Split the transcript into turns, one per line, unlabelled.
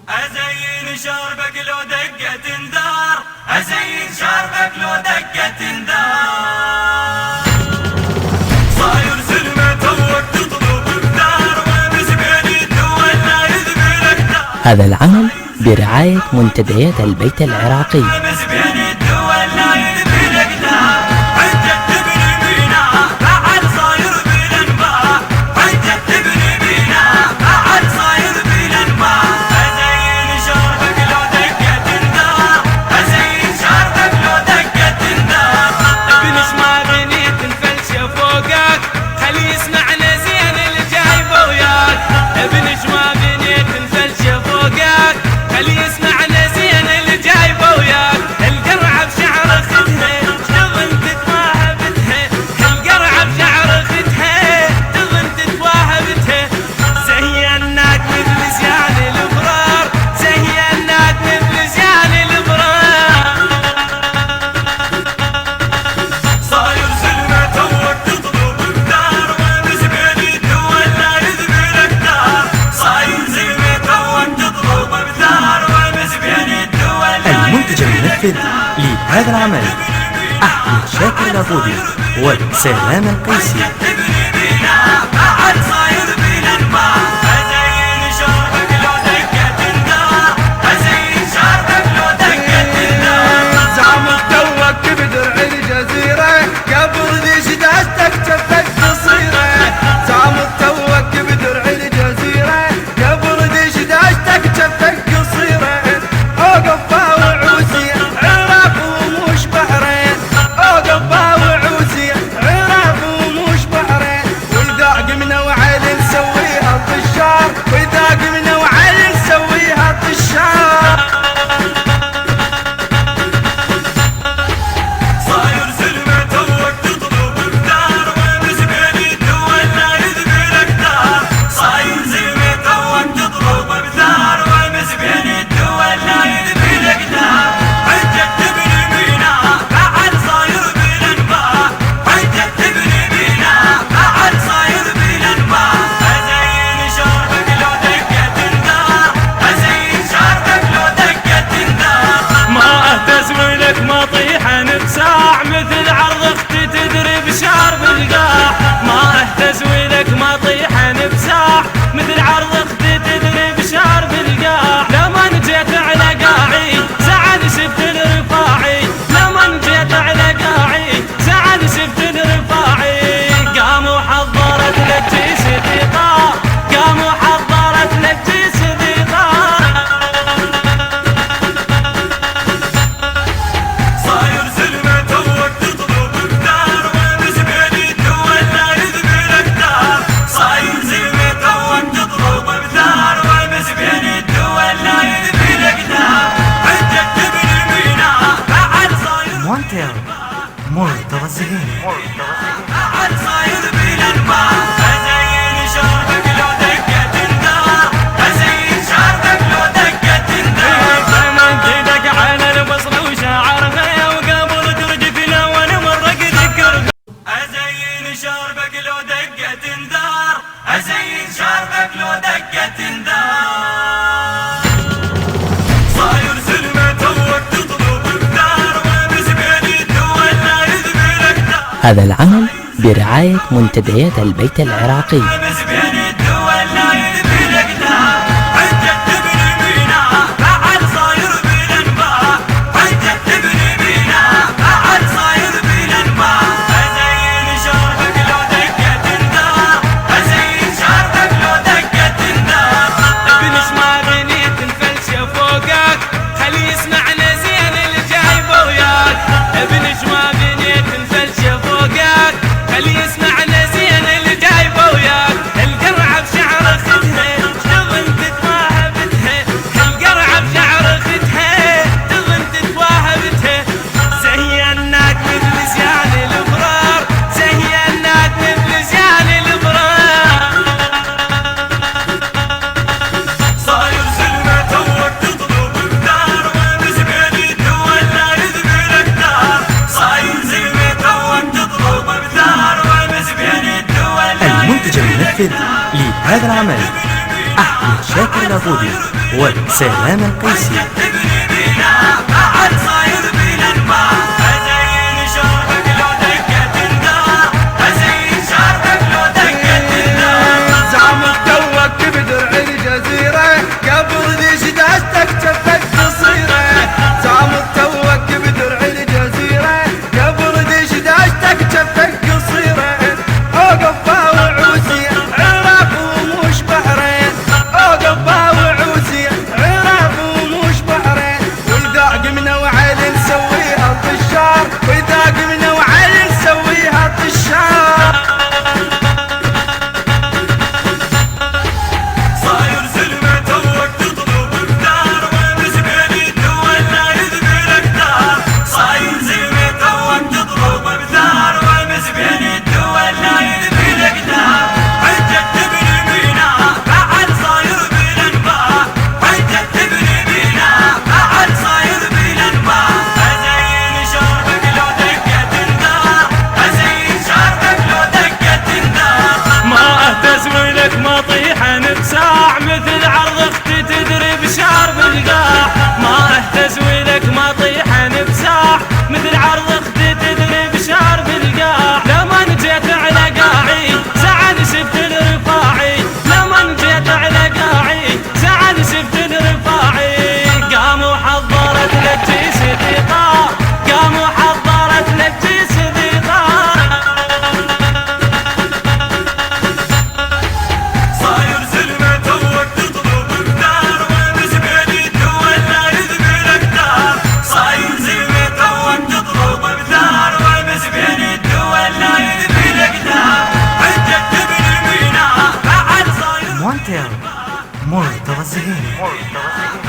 أزين شربك لو دقت انذار، أزين شربك لو دقت انذار. صاير سلمة توك تطلب بدار، وامس بين الدول لا يذبلك دار.
هذا العمل برعاية منتديات البيت العراقي.
المنتج المنفذ لهذا العمل أحمد شاكر العبودي وسلام القيسي.
مثل عرض اختي تدري بشعر بالقاع، ما اهتز ولك ما طيحن بساح. مثل عرض اختي تدري بشعر بالقاع، لما نجيت على قاعي زعل شفت الرفاعي. لما نجيت على قاعي زعل شفت الرفاعي. قاموا حضرت لك جيش ثقة، قاموا حضرت لك جيش ثقة. صاير سلمة توك تطلب بدار، وامس بين الدول لا يذبلك دار. صاير سلمة توك تطلب بدار، وامس بين الدول لا يذبلك دار. عندك تبني ميناء بعد صاير
مونتير مرتضى الزهيري.
بعد صاير بالانباء. أزين شربك لو دقت انذار، أزين شربك لو دقت انذار. زمن ايدك على البصر وشعرها، وقبل ترجفنا وانا مرق ذكر. أزين شربك لو دقت انذار، أزين شربك لو دقت انذار. صاير سلمة توك تطلب بدار، وامس بين الدول لا يذبلك دار.
هذا العمل برعاية منتديات البيت العراقي.
وامس بين الدول لا يذبلك دار. عندك تبني ميناء بعد صاير بالانباء. عندك تبني ميناء بعد صاير بالانباء. أزين شربك لو دقت انذار، أزين شربك لو دقت انذار. ابنش ما بنيت نفلش فوقك، خلي يسمعنا زين اللي جايبه وياك. ابنش ما بنيت نفلش فوقك، خلي يسمعنا زين اللي جايبه وياك. القرعة بشعر اختها تظن تتواهى بتها، القرعة بشعر اختها تظن تتواهى بتها. زيناك مثل زيان الابرار، زيناك مثل زيان الابرار. صاير سلمة توك تطلب بدار، وامس بين الدول لا يذبلك دار. صاير سلمة توك تطلب بدار، وامس بين الدول لا
المنتج المنفذ لهذا العمل أحمد شاكر العبودي وسلام القيسي.
ابن مينا بعد صاير